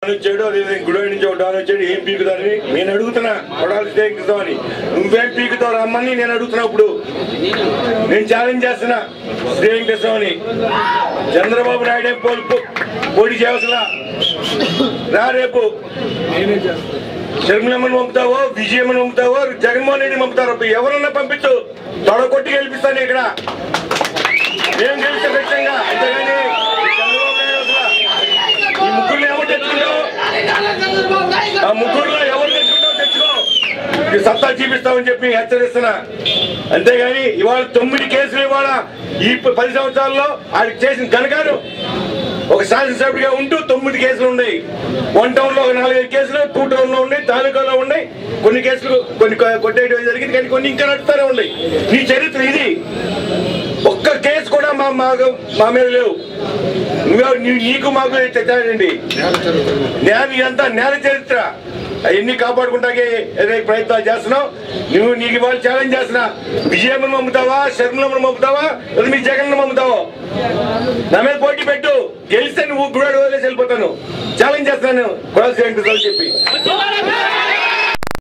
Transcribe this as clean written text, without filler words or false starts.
Don వచ్చాడు, అదేవిధంగా గుడి నుంచి ఒక డాన్ వచ్చాడు. ఏం పీకుతారని నేను అడుగుతున్నా. కొడాలి శ్రీకృష్ణ అని నువ్వేం పీకుతావు రమ్మని నేను అడుగుతున్నా. ఇప్పుడు నేను ఛాలెంజ్ చేస్తున్నా శ్రీకృష్ణ అని. చంద్రబాబు నాయుడు పోటీ చేయవసలా రా. రేపు షర్మిలమ్మని పంపుతావో, విజయమ్మని పంపుతావో, జగన్మోహన్ రెడ్డిని పంపుతారో ఎవరన్నా పంపించు. తొడగొట్టి గెలిపిస్తాను ఇక్కడ. ఏం గెలిస్తే ఖచ్చితంగా. అంతేగాని చంద్రబాబు నాయుడు అసలు ఈ ముగ్గురులో ఎవరు తెచ్చుకుంటావు, ఆ ముగ్గురులో ఎవరు తెచ్చుకుంటావు తెచ్చుకో. సత్తా చూపిస్తామని చెప్పి హెచ్చరిస్తున్నా. అంతేగాని ఇవాళ 9 కేసులు ఇవాళ ఈ 10 సంవత్సరాల్లో ఆయనకు చేసిన ఘనకారు. ఒక శాసనసభ్యుడిగా ఉంటూ 9 కేసులు ఉన్నాయి. 1 టౌన్ లో 4-5 కేసులు, 2 టౌన్ లో ఉన్నాయి, తాలూకాలో ఉన్నాయి. కొన్ని కేసులు కొన్ని కొట్టేయడం జరిగింది, కానీ కొన్ని ఇంకా నడుస్తూనే ఉన్నాయి. నీ చరిత్ర ఇది. ఒక్క కేసు కూడా మా మీద లేవు. నీకు మాకు చెప్పండి. ఇదంతా నేర చరిత్ర. అవన్నీ కాపాడుకుంటాకే ప్రయత్నాలు చేస్తున్నావు. నీకు ఇవాళ ఛాలెంజ్ చేస్తున్నా. విజయమ్మను పంపుతావా, షర్మిలమ్మను పంపుతావా, మీ జగన్ పంపుతావా? నా మీద పోటీ పెట్టు. గెలిస్తే నువ్వు గుడాడు వదిలేసి వెళ్ళిపోతాను. ఛాలెంజ్ చేస్తున్నాను కొడాలి శ్రీకృష్ణ చెప్పి.